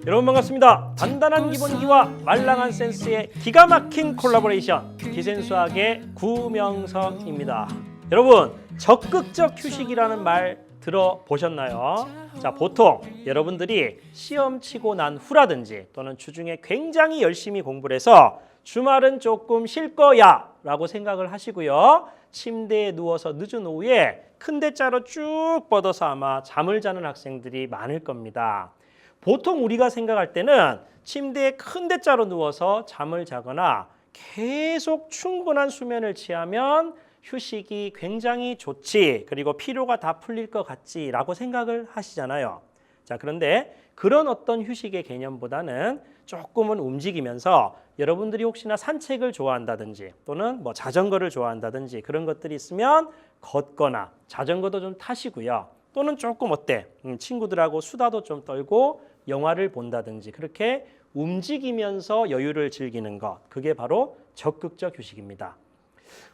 여러분 반갑습니다. 단단한 기본기와 말랑한 센스의 기가 막힌 콜라보레이션 기센수학의 구명성입니다. 여러분 적극적 휴식이라는 말 들어보셨나요? 자, 보통 여러분들이 시험 치고 난 후라든지 또는 주중에 굉장히 열심히 공부를 해서 주말은 조금 쉴 거야 라고 생각을 하시고요. 침대에 누워서 늦은 오후에 큰 대자로 쭉 뻗어서 아마 잠을 자는 학생들이 많을 겁니다. 보통 우리가 생각할 때는 침대에 큰 대자로 누워서 잠을 자거나 계속 충분한 수면을 취하면 휴식이 굉장히 좋지, 그리고 피로가 다 풀릴 것 같지 라고 생각을 하시잖아요. 자, 그런데 그런 어떤 휴식의 개념보다는 조금은 움직이면서 여러분들이 혹시나 산책을 좋아한다든지 또는 뭐 자전거를 좋아한다든지 그런 것들이 있으면 걷거나 자전거도 좀 타시고요. 또는 조금 어때? 친구들하고 수다도 좀 떨고 영화를 본다든지 그렇게 움직이면서 여유를 즐기는 것, 그게 바로 적극적 휴식입니다.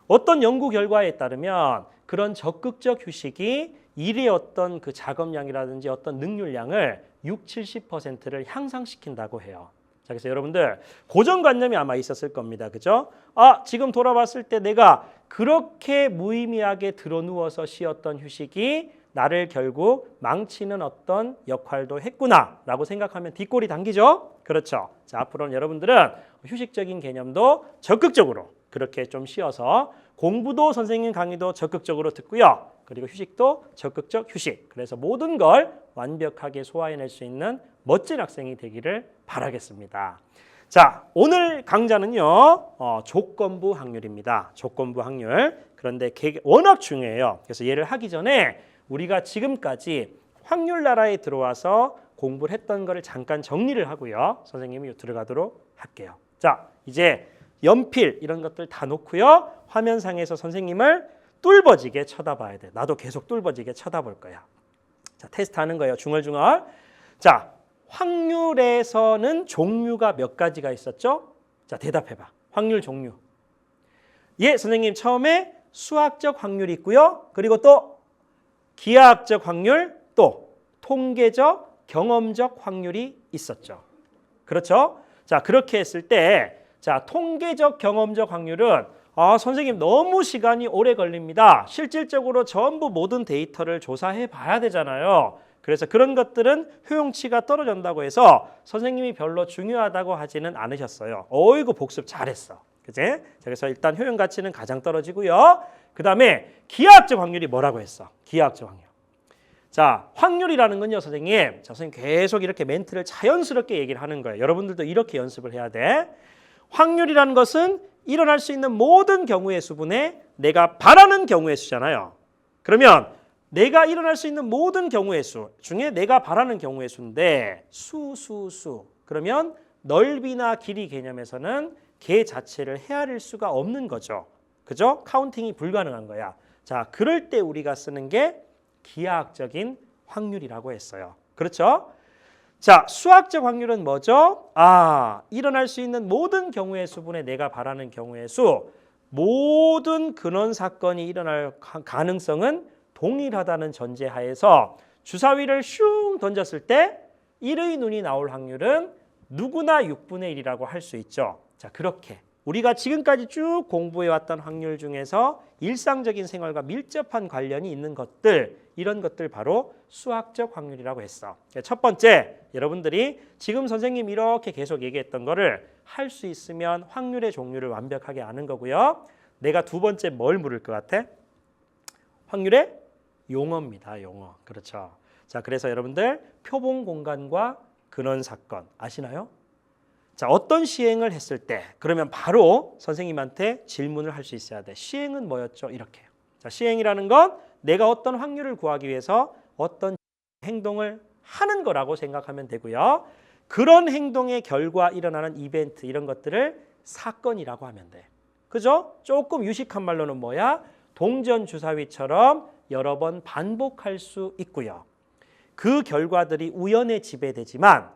어떤 연구 결과에 따르면 그런 적극적 휴식이 일의 어떤 그 작업량이라든지 어떤 능률량을 60-70%를 향상시킨다고 해요. 자, 그래서 여러분들 고정관념이 아마 있었을 겁니다. 그죠? 지금 돌아봤을 때 내가 그렇게 무의미하게 드러누워서 쉬었던 휴식이 나를 결국 망치는 어떤 역할도 했구나 라고 생각하면 뒷골이 당기죠? 그렇죠. 자, 앞으로는 여러분들은 휴식적인 개념도 적극적으로 그렇게 좀 쉬어서 공부도 선생님 강의도 적극적으로 듣고요. 그리고 휴식도 적극적 휴식. 그래서 모든 걸 완벽하게 소화해낼 수 있는 멋진 학생이 되기를 바라겠습니다. 자, 오늘 강좌는요. 조건부 확률입니다. 조건부 확률. 그런데 워낙 중요해요. 그래서 얘를 하기 전에 우리가 지금까지 확률 나라에 들어와서 공부를 했던 거를 잠깐 정리를 하고요. 선생님이 들어가도록 할게요. 자, 이제 연필 이런 것들 다 놓고요. 화면상에서 선생님을 뚫어지게 쳐다봐야 돼. 나도 계속 뚫어지게 쳐다볼 거야. 자, 테스트 하는 거예요. 중얼중얼. 자, 확률에서는 종류가 몇 가지가 있었죠? 자, 대답해봐. 확률 종류. 예, 선생님 처음에 수학적 확률이 있고요. 그리고 또 기하학적 확률, 또 통계적, 경험적 확률이 있었죠. 그렇죠? 자, 그렇게 했을 때 자, 통계적, 경험적 확률은 선생님 너무 시간이 오래 걸립니다. 실질적으로 전부 모든 데이터를 조사해 봐야 되잖아요. 그래서 그런 것들은 효용치가 떨어진다고 해서 선생님이 별로 중요하다고 하지는 않으셨어요. 어이구 복습 잘했어. 그치? 자, 그래서 일단 효용 가치는 가장 떨어지고요. 그 다음에 기하학적 확률이 뭐라고 했어? 기하학적 확률. 자, 확률이라는 건요, 선생님. 자, 선생님 계속 이렇게 멘트를 자연스럽게 얘기를 하는 거예요. 여러분들도 이렇게 연습을 해야 돼. 확률이라는 것은 일어날 수 있는 모든 경우의 수분에 내가 바라는 경우의 수잖아요. 그러면 내가 일어날 수 있는 모든 경우의 수 중에 내가 바라는 경우의 수인데 수. 그러면 넓이나 길이 개념에서는 걔 자체를 헤아릴 수가 없는 거죠. 그죠? 카운팅이 불가능한 거야. 자, 그럴 때 우리가 쓰는 게 기하학적인 확률이라고 했어요. 그렇죠? 자, 수학적 확률은 뭐죠? 일어날 수 있는 모든 경우의 수분에 내가 바라는 경우의 수, 모든 근원 사건이 일어날 가능성은 동일하다는 전제하에서 주사위를 슝 던졌을 때 1의 눈이 나올 확률은 누구나 6분의 1이라고 할 수 있죠. 자, 그렇게 우리가 지금까지 쭉 공부해왔던 확률 중에서 일상적인 생활과 밀접한 관련이 있는 것들, 이런 것들 바로 수학적 확률이라고 했어. 첫 번째, 여러분들이 지금 선생님 이렇게 계속 얘기했던 거를 할 수 있으면 확률의 종류를 완벽하게 아는 거고요. 내가 두 번째 뭘 물을 것 같아? 확률의 용어입니다. 용어. 그렇죠. 자, 그래서 여러분들 표본 공간과 근원 사건 아시나요? 자, 어떤 시행을 했을 때 그러면 바로 선생님한테 질문을 할 수 있어야 돼. 시행은 뭐였죠? 이렇게. 자, 시행이라는 건 내가 어떤 확률을 구하기 위해서 어떤 행동을 하는 거라고 생각하면 되고요. 그런 행동의 결과 일어나는 이벤트 이런 것들을 사건이라고 하면 돼. 그죠? 조금 유식한 말로는 뭐야? 동전 주사위처럼 여러 번 반복할 수 있고요. 그 결과들이 우연에 지배되지만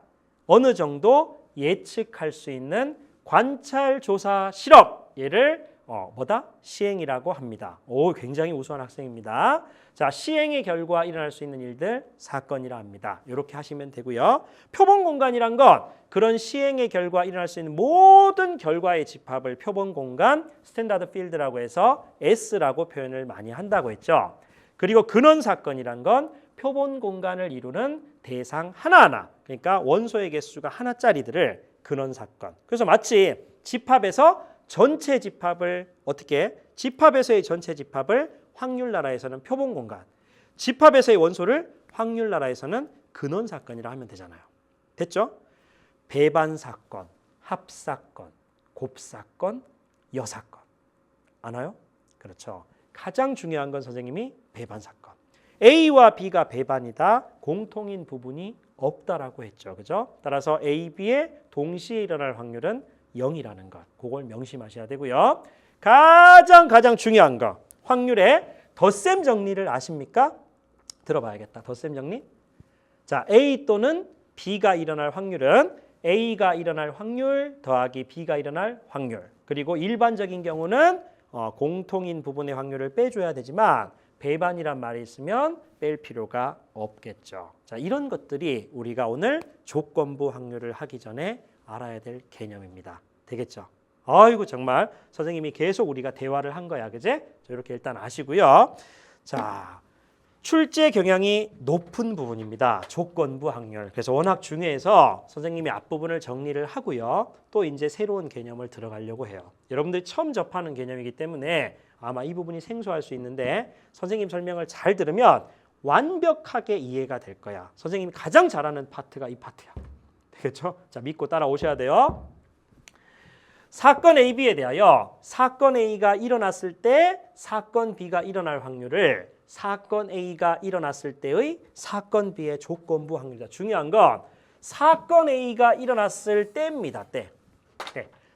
어느 정도 예측할 수 있는 관찰, 조사, 실험 얘를 뭐다? 시행이라고 합니다. 오, 굉장히 우수한 학생입니다. 자, 시행의 결과 일어날 수 있는 일들 사건이라 합니다. 이렇게 하시면 되고요. 표본 공간이란 건 그런 시행의 결과 일어날 수 있는 모든 결과의 집합을 표본 공간 스탠다드 필드라고 해서 S라고 표현을 많이 한다고 했죠. 그리고 근원 사건이란 건 표본 공간을 이루는 대상 하나하나, 그러니까 원소의 개수가 하나짜리들을 근원 사건. 그래서 마치 집합에서 전체 집합을 어떻게 집합에서의 전체 집합을 확률 나라에서는 표본 공간, 집합에서의 원소를 확률 나라에서는 근원 사건이라 하면 되잖아요. 됐죠? 배반 사건, 합 사건, 곱 사건, 여 사건. 아나요? 그렇죠. 가장 중요한 건 선생님이 배반 사건. A와 B가 배반이다. 공통인 부분이 없다라고 했죠. 그죠? 따라서 A, B의 동시에 일어날 확률은 0이라는 것. 그걸 명심하셔야 되고요. 가장 중요한 거. 확률의 덧셈 정리를 아십니까? 들어봐야겠다. 덧셈 정리. 자, A 또는 B가 일어날 확률은 A가 일어날 확률 더하기 B가 일어날 확률. 그리고 일반적인 경우는 공통인 부분의 확률을 빼줘야 되지만 배반이란 말이 있으면 뺄 필요가 없겠죠. 자, 이런 것들이 우리가 오늘 조건부 확률을 하기 전에 알아야 될 개념입니다. 되겠죠? 아이고 정말 선생님이 계속 우리가 대화를 한 거야. 그제? 이렇게 일단 아시고요. 자, 출제 경향이 높은 부분입니다. 조건부 확률. 그래서 워낙 중요해서 선생님이 앞부분을 정리를 하고요. 또 이제 새로운 개념을 들어가려고 해요. 여러분들이 처음 접하는 개념이기 때문에 아마 이 부분이 생소할 수 있는데 선생님 설명을 잘 들으면 완벽하게 이해가 될 거야. 선생님이 가장 잘하는 파트가 이 파트야. 되겠죠? 자, 믿고 따라오셔야 돼요. 사건 A, B에 대하여 사건 A가 일어났을 때 사건 B가 일어날 확률을 사건 A가 일어났을 때의 사건 B의 조건부 확률이다. 중요한 건 사건 A가 일어났을 때입니다. 때.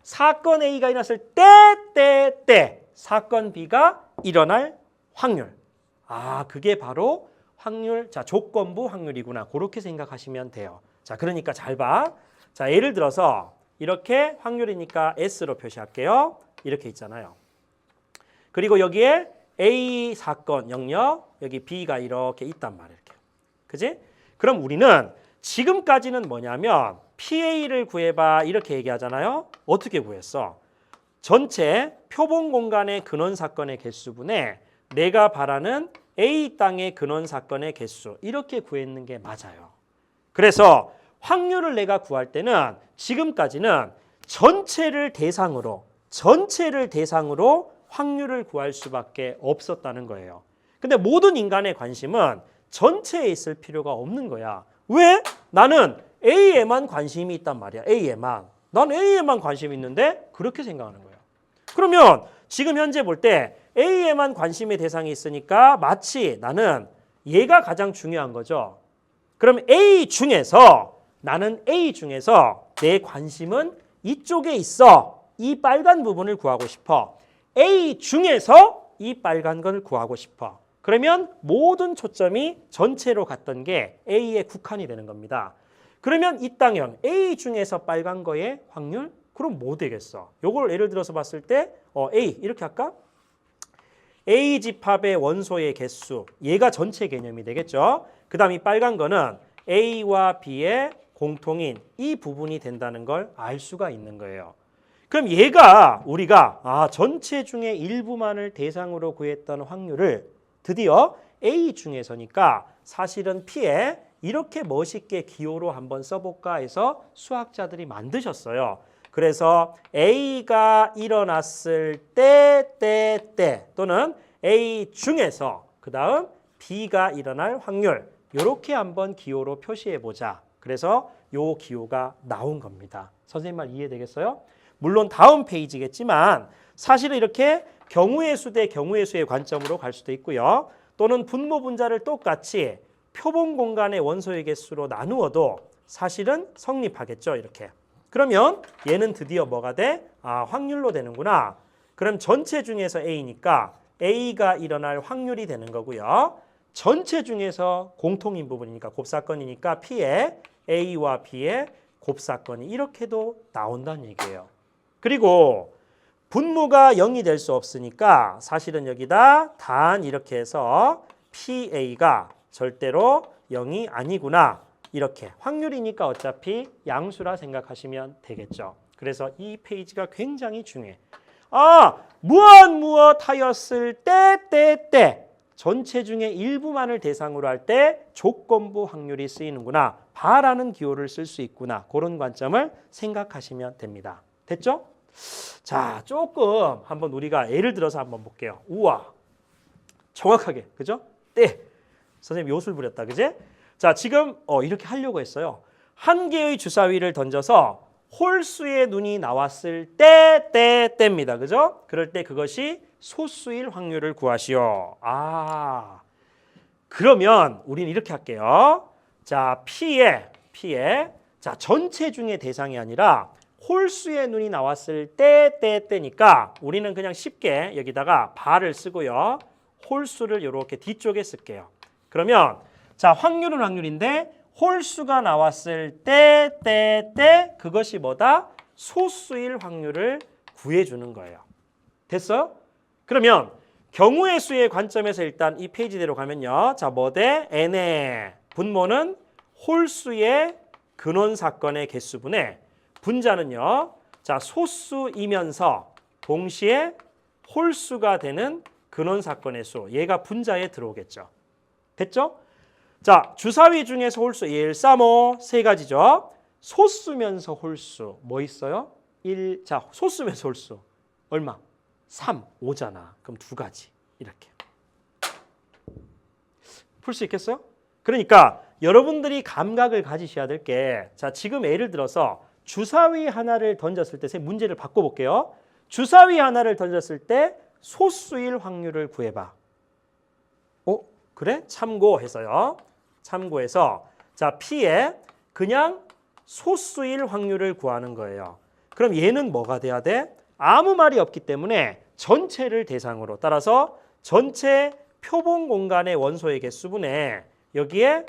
사건 A가 일어났을 때 사건 B가 일어날 확률. 아, 그게 바로 확률, 자, 조건부 확률이구나. 그렇게 생각하시면 돼요. 자, 그러니까 잘 봐. 자, 예를 들어서 이렇게 확률이니까 S로 표시할게요. 이렇게 있잖아요. 그리고 여기에 A 사건 영역, 여기 B가 이렇게 있단 말이에요. 이렇게. 그지? 그럼 우리는 지금까지는 뭐냐면 PA를 구해봐 이렇게 얘기하잖아요. 어떻게 구했어? 전체 표본 공간의 근원 사건의 개수분에 내가 바라는 A 땅의 근원 사건의 개수 이렇게 구했는 게 맞아요. 그래서 확률을 내가 구할 때는 지금까지는 전체를 대상으로 확률을 구할 수밖에 없었다는 거예요. 근데 모든 인간의 관심은 전체에 있을 필요가 없는 거야. 왜? 나는 A에만 관심이 있단 말이야. A에만. 난 A에만 관심이 있는데 그렇게 생각하는 거예요. 그러면 지금 현재 볼 때 A에만 관심의 대상이 있으니까 마치 나는 얘가 가장 중요한 거죠. 그럼 나는 A 중에서 내 관심은 이쪽에 있어. 이 빨간 부분을 구하고 싶어. A 중에서 이 빨간 걸 구하고 싶어. 그러면 모든 초점이 전체로 갔던 게 A에 국한이 되는 겁니다. 그러면 이 땅형 A 중에서 빨간 거의 확률? 그럼 뭐 되겠어? 요걸 예를 들어서 봤을 때 A 이렇게 할까? A 집합의 원소의 개수 얘가 전체 개념이 되겠죠. 그 다음 이 빨간 거는 A와 B의 공통인 이 부분이 된다는 걸 알 수가 있는 거예요. 그럼 얘가 우리가 전체 중에 일부만을 대상으로 구했던 확률을 드디어 A 중에서니까 사실은 P에 이렇게 멋있게 기호로 한번 써볼까 해서 수학자들이 만드셨어요. 그래서 A가 일어났을 때 또는 A 중에서 그 다음 B가 일어날 확률 이렇게 한번 기호로 표시해 보자. 그래서 요 기호가 나온 겁니다. 선생님 말 이해되겠어요? 물론 다음 페이지겠지만 사실은 이렇게 경우의 수 대 경우의 수의 관점으로 갈 수도 있고요. 또는 분모 분자를 똑같이 표본 공간의 원소의 개수로 나누어도 사실은 성립하겠죠. 이렇게. 그러면 얘는 드디어 뭐가 돼? 확률로 되는구나. 그럼 전체 중에서 A니까 A가 일어날 확률이 되는 거고요. 전체 중에서 공통인 부분이니까 곱사건이니까 P에 A와 B의 곱사건이 이렇게도 나온다는 얘기예요. 그리고 분모가 0이 될 수 없으니까 사실은 여기다 단 이렇게 해서 PA가 절대로 0이 아니구나. 이렇게 확률이니까 어차피 양수라 생각하시면 되겠죠. 그래서 이 페이지가 굉장히 중요해. 무엇 하였을 때 전체 중에 일부만을 대상으로 할 때 조건부 확률이 쓰이는구나. 바라는 기호를 쓸 수 있구나. 그런 관점을 생각하시면 됩니다. 됐죠? 자, 조금 한번 우리가 예를 들어서 한번 볼게요. 우와, 정확하게, 그죠? 때. 선생님 요술 부렸다, 그제? 자, 지금 이렇게 하려고 했어요. 한 개의 주사위를 던져서 홀수의 눈이 나왔을 때입니다. 그죠? 그럴 때 그것이 소수일 확률을 구하시오. 그러면 우리는 이렇게 할게요. 자, P에 자, 전체 중에 대상이 아니라 홀수의 눈이 나왔을 때니까 우리는 그냥 쉽게 여기다가 바를 쓰고요. 홀수를 이렇게 뒤쪽에 쓸게요. 그러면 자, 확률은 확률인데 홀수가 나왔을 때 그것이 뭐다? 소수일 확률을 구해주는 거예요. 됐어요? 그러면 경우의 수의 관점에서 일단 이 페이지대로 가면요. 자, 뭐 대? n의 분모는 홀수의 근원 사건의 개수분의 분자는요. 자, 소수이면서 동시에 홀수가 되는 근원 사건의 수. 얘가 분자에 들어오겠죠. 됐죠? 자, 주사위 중에서 홀수 1, 3, 5 세 가지죠. 소수면서 홀수 뭐 있어요? 1. 자, 소수면서 홀수 얼마? 3, 5잖아. 그럼 두 가지. 이렇게. 풀 수 있겠어요? 그러니까 여러분들이 감각을 가지셔야 될 게, 자, 지금 예를 들어서 주사위 하나를 던졌을 때 문제를 바꿔볼게요. 주사위 하나를 던졌을 때 소수일 확률을 구해봐. 그래? 참고해서요. 참고해서 자, P에 그냥 소수일 확률을 구하는 거예요. 그럼 얘는 뭐가 돼야 돼? 아무 말이 없기 때문에 전체를 대상으로, 따라서 전체 표본 공간의 원소의 개수분에 여기에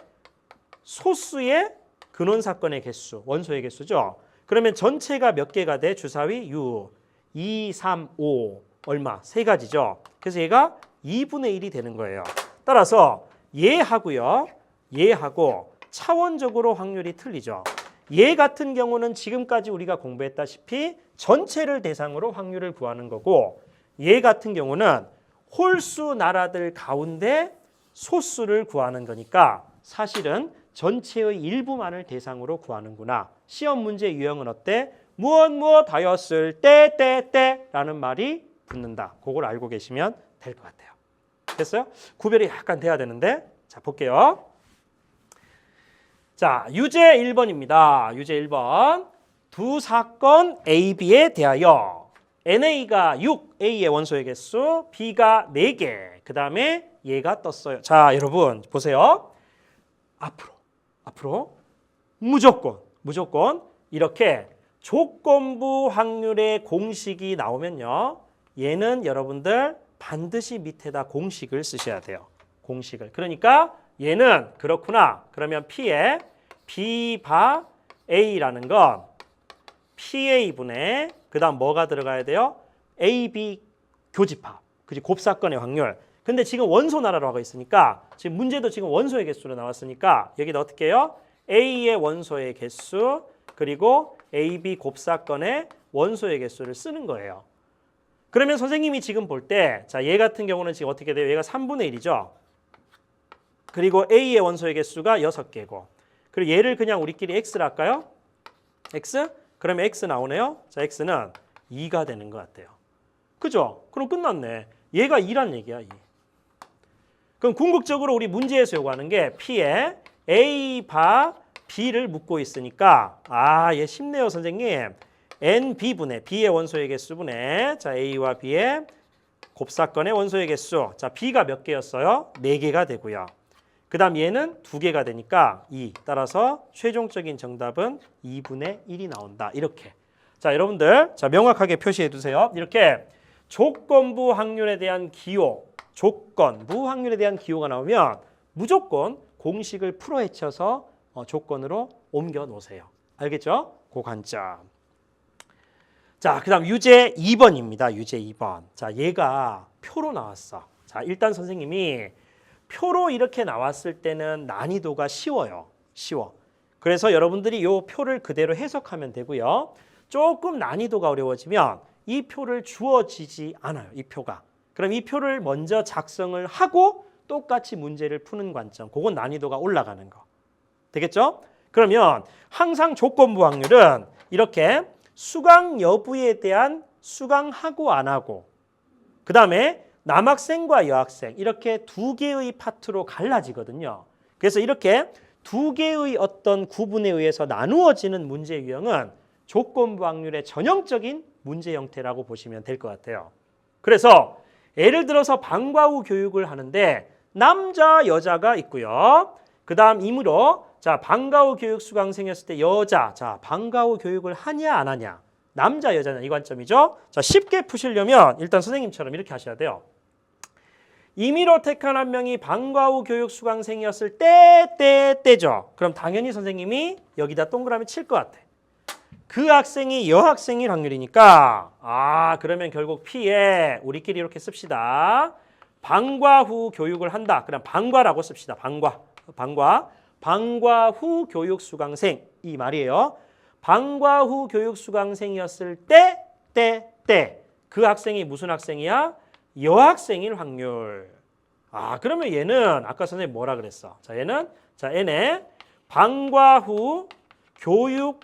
소수의 근원 사건의 개수, 원소의 개수죠. 그러면 전체가 몇 개가 돼? 주사위 6, 2, 3, 5 얼마? 세 가지죠. 그래서 얘가 2분의 1이 되는 거예요. 따라서 얘하고요. 얘하고 차원적으로 확률이 틀리죠. 얘 같은 경우는 지금까지 우리가 공부했다시피 전체를 대상으로 확률을 구하는 거고, 얘 같은 경우는 홀수 나라들 가운데 소수를 구하는 거니까 사실은 전체의 일부만을 대상으로 구하는구나. 시험 문제 유형은 어때? 무엇 하였을 때라는 말이 붙는다. 그걸 알고 계시면 될 것 같아요. 됐어요? 구별이 약간 돼야 되는데. 자, 볼게요. 자, 유제 1번입니다. 유제 1번. 두 사건 A, B에 대하여 NA가 6, A의 원소의 개수, B가 4개. 그 다음에 얘가 떴어요. 자, 여러분 보세요. 앞으로 무조건 이렇게 조건부 확률의 공식이 나오면요. 얘는 여러분들 반드시 밑에다 공식을 쓰셔야 돼요. 공식을. 그러니까 얘는 그렇구나. 그러면 P에 B 바 A라는 건 PA분의 그 다음 뭐가 들어가야 돼요? AB 교집합. 그지? 곱사건의 확률. 근데 지금 원소 나라로 하고 있으니까 지금 문제도 지금 원소의 개수로 나왔으니까 여기다 어떻게 해요? A의 원소의 개수 그리고 AB 곱사건의 원소의 개수를 쓰는 거예요. 그러면 선생님이 지금 볼 때, 자, 얘 같은 경우는 지금 어떻게 돼요? 얘가 3분의 1이죠. 그리고 A의 원소의 개수가 6개고. 그리고 얘를 그냥 우리끼리 X를 할까요? X? 그러면 X 나오네요. 자, X는 2가 되는 것 같아요. 그죠? 그럼 끝났네. 얘가 2란 얘기야, 2. 그럼 궁극적으로 우리 문제에서 요구하는 게 P에 A 바 B를 묻고 있으니까, 얘 쉽네요, 선생님. NB분의 B의 원소의 개수분의, 자, A와 B의 곱사건의 원소의 개수. 자, B가 몇 개였어요? 4개가 되고요. 그 다음 얘는 2개가 되니까 2. 따라서 최종적인 정답은 2분의 1이 나온다. 이렇게. 자, 여러분들, 자, 명확하게 표시해 두세요. 이렇게 조건부 확률에 대한 기호, 조건부 확률에 대한 기호가 나오면 무조건 공식을 풀어헤쳐서 조건으로 옮겨 놓으세요. 알겠죠? 그 관점. 자, 그다음 유제 2번입니다. 유제 2번. 자, 얘가 표로 나왔어. 자, 일단 선생님이 표로 이렇게 나왔을 때는 난이도가 쉬워요. 쉬워. 그래서 여러분들이 이 표를 그대로 해석하면 되고요. 조금 난이도가 어려워지면 이 표를 주어지지 않아요. 이 표가. 그럼 이 표를 먼저 작성을 하고 똑같이 문제를 푸는 관점. 그건 난이도가 올라가는 거. 되겠죠? 그러면 항상 조건부 확률은 이렇게 수강 여부에 대한 수강하고 안 하고 그 다음에 남학생과 여학생 이렇게 두 개의 파트로 갈라지거든요. 그래서 이렇게 두 개의 어떤 구분에 의해서 나누어지는 문제 유형은 조건부 확률의 전형적인 문제 형태라고 보시면 될 것 같아요. 그래서 예를 들어서 방과 후 교육을 하는데 남자, 여자가 있고요. 그 다음 임으로 자, 방과 후 교육 수강생이었을 때 여자, 자, 방과 후 교육을 하냐 안 하냐, 남자, 여자냐 이 관점이죠. 자, 쉽게 푸시려면 일단 선생님처럼 이렇게 하셔야 돼요. 임의로 택한 한 명이 방과 후 교육 수강생이었을 때죠. 그럼 당연히 선생님이 여기다 동그라미 칠 것 같아. 그 학생이 여학생일 확률이니까 그러면 결국 P에 우리끼리 이렇게 씁시다. 방과 후 교육을 한다. 그럼 방과라고 씁시다. 방과 후 교육 수강생 이 말이에요. 방과 후 교육 수강생이었을 때 그 학생이 무슨 학생이야? 여학생일 확률. 그러면 얘는 아까 선생님 뭐라 그랬어? 자, 얘는 얘네 방과 후 교육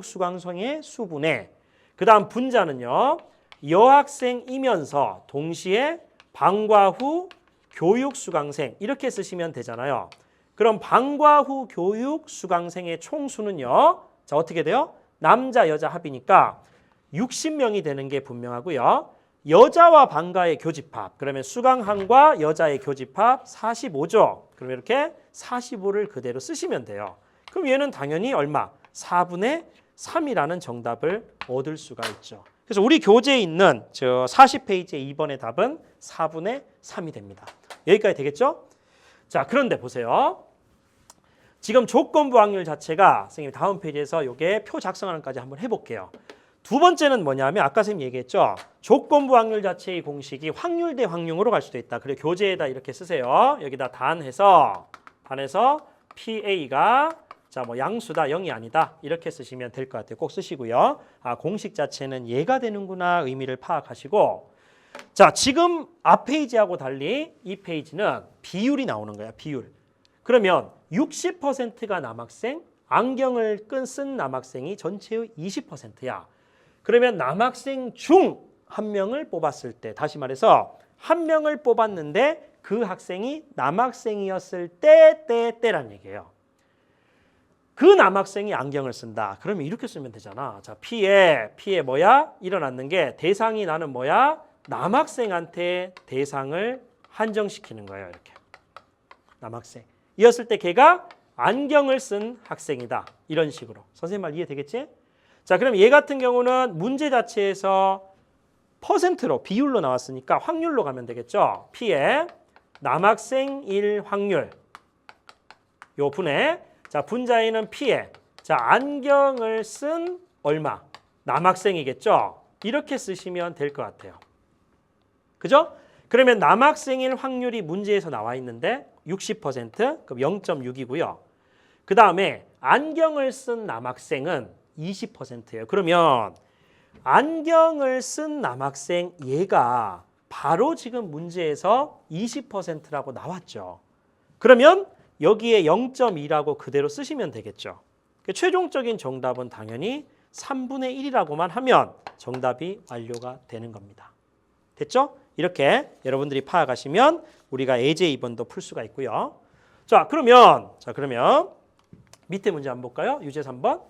수강생의 수분에 그다음 분자는요. 여학생이면서 동시에 방과 후 교육 수강생 이렇게 쓰시면 되잖아요. 그럼 방과 후 교육 수강생의 총수는요. 자, 어떻게 돼요? 남자 여자 합이니까 60명이 되는 게 분명하고요. 여자와 방과의 교집합. 그러면 수강한과 여자의 교집합 45죠. 그러면 이렇게 45를 그대로 쓰시면 돼요. 그럼 얘는 당연히 얼마? 4분의 3이라는 정답을 얻을 수가 있죠. 그래서 우리 교재에 있는 저 40페이지의 2번의 답은 4분의 3이 됩니다. 여기까지 되겠죠? 자, 그런데 보세요. 지금 조건부 확률 자체가 선생님 다음 페이지에서 이게 표 작성하는 까지 한번 해볼게요. 두 번째는 뭐냐면 아까 선생님 얘기했죠. 조건부 확률 자체의 공식이 확률 대 확률로 갈 수도 있다. 그리고 교재에다 이렇게 쓰세요. 여기다 단해서 PA가 자, 뭐 양수다, 0이 아니다. 이렇게 쓰시면 될 것 같아요. 꼭 쓰시고요. 공식 자체는 얘가 되는구나 의미를 파악하시고 자, 지금 앞 페이지하고 달리 이 페이지는 비율이 나오는 거야. 비율. 그러면 60%가 남학생, 안경을 쓴 남학생이 전체의 20%야. 그러면 남학생 중 한 명을 뽑았을 때 다시 말해서 한 명을 뽑았는데 그 학생이 남학생이었을 때라는 얘기예요. 그 남학생이 안경을 쓴다. 그러면 이렇게 쓰면 되잖아. 자, P에 뭐야? 일어났는 게 대상이 나는 뭐야? 남학생한테 대상을 한정시키는 거예요. 이렇게. 남학생. 이었을 때 걔가 안경을 쓴 학생이다. 이런 식으로. 선생님 말 이해되겠지? 자, 그럼 얘 같은 경우는 문제 자체에서 퍼센트로 비율로 나왔으니까 확률로 가면 되겠죠. P에 남학생일 확률. 요 분에 자, 분자에는 P에 자, 안경을 쓴 얼마? 남학생이겠죠. 이렇게 쓰시면 될 것 같아요. 그죠? 그러면 남학생일 확률이 문제에서 나와 있는데 60% 그럼 0.6이고요. 그 다음에 안경을 쓴 남학생은 20%예요. 그러면 안경을 쓴 남학생 얘가 바로 지금 문제에서 20%라고 나왔죠. 그러면 여기에 0.2라고 그대로 쓰시면 되겠죠. 최종적인 정답은 당연히 3분의 1이라고만 하면 정답이 완료가 되는 겁니다. 됐죠? 이렇게 여러분들이 파악하시면 우리가 예제 2번도 풀 수가 있고요. 자, 그러면 밑에 문제 한번 볼까요? 유제 3번.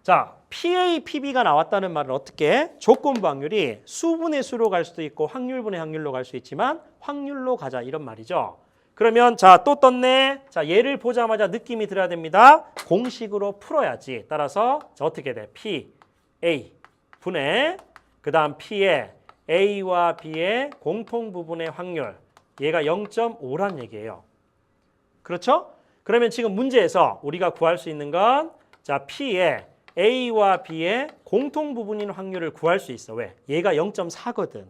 자, PA, PB가 나왔다는 말은 어떻게? 조건부 확률이 수분의 수로 갈 수도 있고 확률분의 확률로 갈 수 있지만 확률로 가자 이런 말이죠. 그러면 자, 또 떴네. 자, 얘를 보자마자 느낌이 들어야 됩니다. 공식으로 풀어야지. 따라서 자, 어떻게 돼? P, A 분의 그 다음 P의 A와 B의 공통 부분의 확률. 얘가 0.5란 얘기예요. 그렇죠? 그러면 지금 문제에서 우리가 구할 수 있는 건 자, P의 A와 B의 공통 부분인 확률을 구할 수 있어. 왜? 얘가 0.4거든.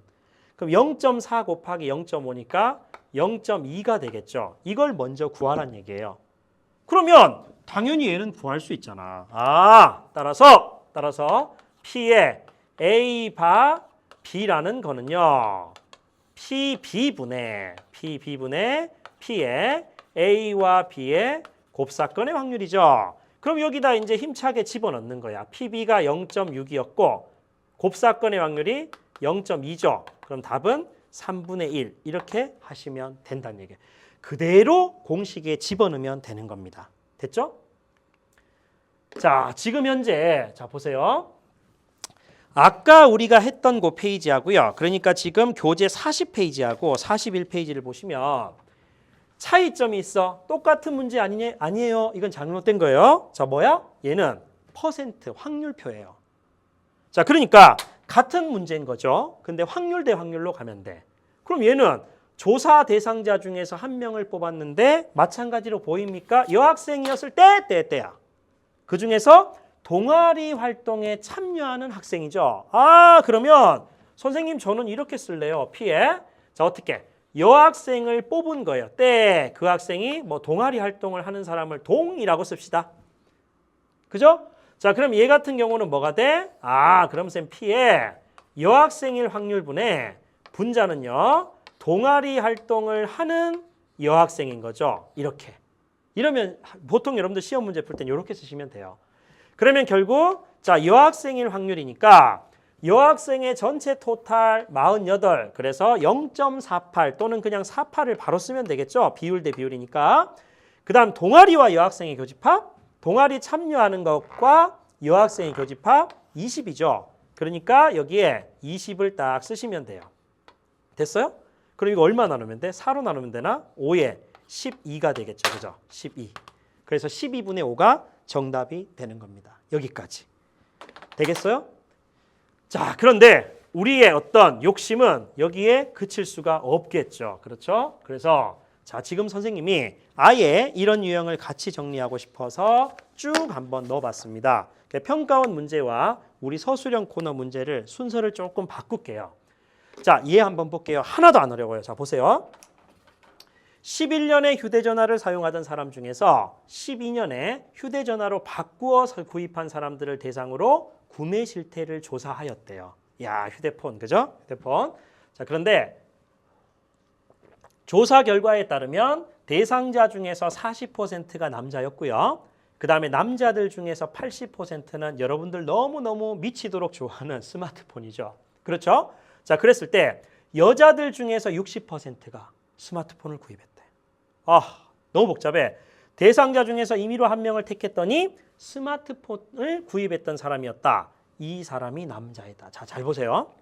그럼 0.4 곱하기 0.5니까 0.2가 되겠죠. 이걸 먼저 구하란 얘기예요. 그러면 당연히 얘는 구할 수 있잖아. 따라서 P의 A 바 B라는 거는요. PB분의 P의 A와 B의 곱사건의 확률이죠. 그럼 여기다 이제 힘차게 집어넣는 거야. PB가 0.6이었고 곱사건의 확률이 0.2죠. 그럼 답은 3분의 1 이렇게 하시면 된다는 얘기예요. 그대로 공식에 집어넣으면 되는 겁니다. 됐죠? 자, 지금 현재 자 보세요. 아까 우리가 했던 그 페이지하고요. 그러니까 지금 교재 40페이지하고 41페이지를 보시면 차이점이 있어. 똑같은 문제 아니에요. 이건 잘못된 거예요. 자, 뭐야? 얘는 퍼센트 확률표예요. 자, 그러니까 같은 문제인 거죠. 근데 확률 대 확률로 가면 돼. 그럼 얘는 조사 대상자 중에서 한 명을 뽑았는데 마찬가지로 보입니까? 여학생이었을 때야. 그 중에서 동아리 활동에 참여하는 학생이죠. 그러면 선생님 저는 이렇게 쓸래요. P에. 자, 어떻게? 여학생을 뽑은 거예요. 때 그 학생이 뭐 동아리 활동을 하는 사람을 동이라고 씁시다. 그죠? 자, 그럼 얘 같은 경우는 뭐가 돼? 그럼 쌤 P에 여학생일 확률분의 분자는요. 동아리 활동을 하는 여학생인 거죠. 이렇게. 이러면 보통 여러분들 시험 문제 풀 땐 이렇게 쓰시면 돼요. 그러면 결국 자, 여학생일 확률이니까 여학생의 전체 토탈 48 그래서 0.48 또는 그냥 48을 바로 쓰면 되겠죠. 비율 대 비율이니까. 그 다음 동아리와 여학생의 교집합 동아리 참여하는 것과 여학생의 교집합 20이죠. 그러니까 여기에 20을 딱 쓰시면 돼요. 됐어요? 그럼 이거 얼마 나누면 돼? 4로 나누면 되나? 5에 12가 되겠죠. 그죠? 12. 그래서 12분의 5가 정답이 되는 겁니다. 여기까지. 되겠어요? 자, 그런데 우리의 어떤 욕심은 여기에 그칠 수가 없겠죠. 그렇죠? 그래서 자, 지금 선생님이 아예 이런 유형을 같이 정리하고 싶어서 쭉 한번 넣어봤습니다. 평가원 문제와 우리 서술형 코너 문제를 순서를 조금 바꿀게요. 자, 얘 한번 볼게요. 하나도 안 어려워요. 자, 보세요. 11년에 휴대전화를 사용하던 사람 중에서 12년에 휴대전화로 바꾸어서 구입한 사람들을 대상으로 구매 실태를 조사하였대요. 야, 휴대폰, 그죠? 휴대폰. 자, 그런데 조사 결과에 따르면 대상자 중에서 40%가 남자였고요. 그 다음에 남자들 중에서 80%는 여러분들 너무너무 미치도록 좋아하는 스마트폰이죠. 그렇죠? 자, 그랬을 때 여자들 중에서 60%가 스마트폰을 구입했대. 너무 복잡해. 대상자 중에서 임의로 한 명을 택했더니 스마트폰을 구입했던 사람이었다. 이 사람이 남자이다. 자, 잘 보세요.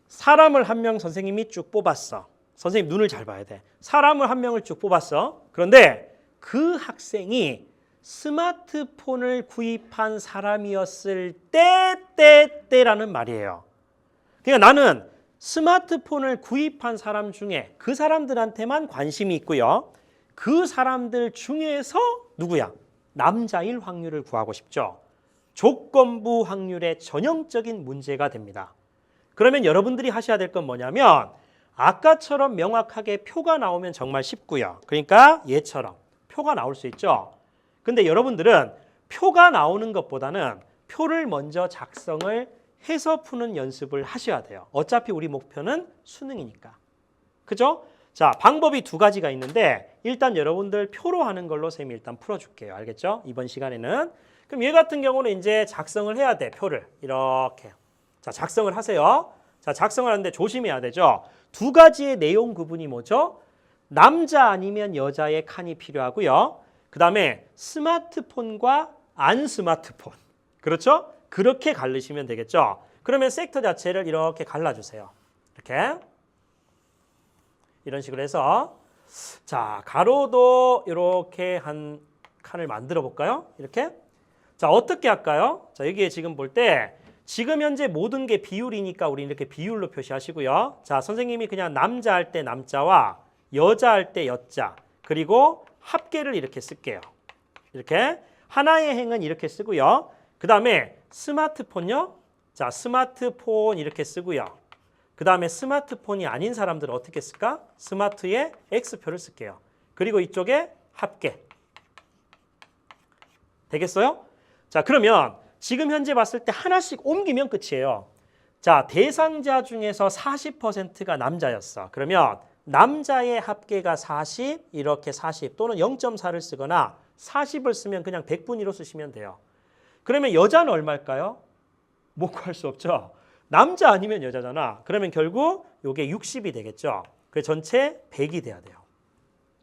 사람을 한 명 선생님이 쭉 뽑았어. 선생님 눈을 잘 봐야 돼. 사람을 한 명을 쭉 뽑았어. 그런데 그 학생이 스마트폰을 구입한 사람이었을 때라는 말이에요. 그러니까 나는 스마트폰을 구입한 사람 중에 그 사람들한테만 관심이 있고요. 그 사람들 중에서 누구야? 남자일 확률을 구하고 싶죠. 조건부 확률의 전형적인 문제가 됩니다. 그러면 여러분들이 하셔야 될 건 뭐냐면 아까처럼 명확하게 표가 나오면 정말 쉽고요. 그러니까 얘처럼 표가 나올 수 있죠. 근데 여러분들은 표가 나오는 것보다는 표를 먼저 작성을 해서 푸는 연습을 하셔야 돼요. 어차피 우리 목표는 수능이니까. 그죠? 자, 방법이 두 가지가 있는데 일단 여러분들 표로 하는 걸로 쌤이 일단 풀어줄게요. 알겠죠? 이번 시간에는. 그럼 얘 같은 경우는 이제 작성을 해야 돼. 표를. 이렇게. 자, 작성을 하세요. 자, 작성을 하는데 조심해야 되죠. 두 가지의 내용 구분이 뭐죠? 남자 아니면 여자의 칸이 필요하고요. 그 다음에 스마트폰과 안 스마트폰. 그렇죠? 그렇게 갈르시면 되겠죠. 그러면 섹터 자체를 이렇게 갈라주세요. 이렇게. 이런 식으로 해서 자, 가로도 이렇게 한 칸을 만들어 볼까요? 이렇게. 자, 어떻게 할까요? 자, 여기에 지금 볼 때 지금 현재 모든 게 비율이니까 우리 이렇게 비율로 표시하시고요. 자, 선생님이 그냥 남자 할 때 남자와 여자 할 때 여자 그리고 합계를 이렇게 쓸게요. 이렇게 하나의 행은 이렇게 쓰고요. 그 다음에 스마트폰요. 자, 스마트폰 이렇게 쓰고요. 그 다음에 스마트폰이 아닌 사람들은 어떻게 쓸까? 스마트에 X표를 쓸게요. 그리고 이쪽에 합계. 되겠어요? 자, 그러면 지금 현재 봤을 때 하나씩 옮기면 끝이에요. 자, 대상자 중에서 40%가 남자였어. 그러면 남자의 합계가 40, 이렇게 40 또는 0.4를 쓰거나 40을 쓰면 그냥 100분위로 쓰시면 돼요. 그러면 여자는 얼마일까요? 못 구할 수 없죠. 남자 아니면 여자잖아. 그러면 결국 이게 60이 되겠죠. 그래서 전체 100이 돼야 돼요.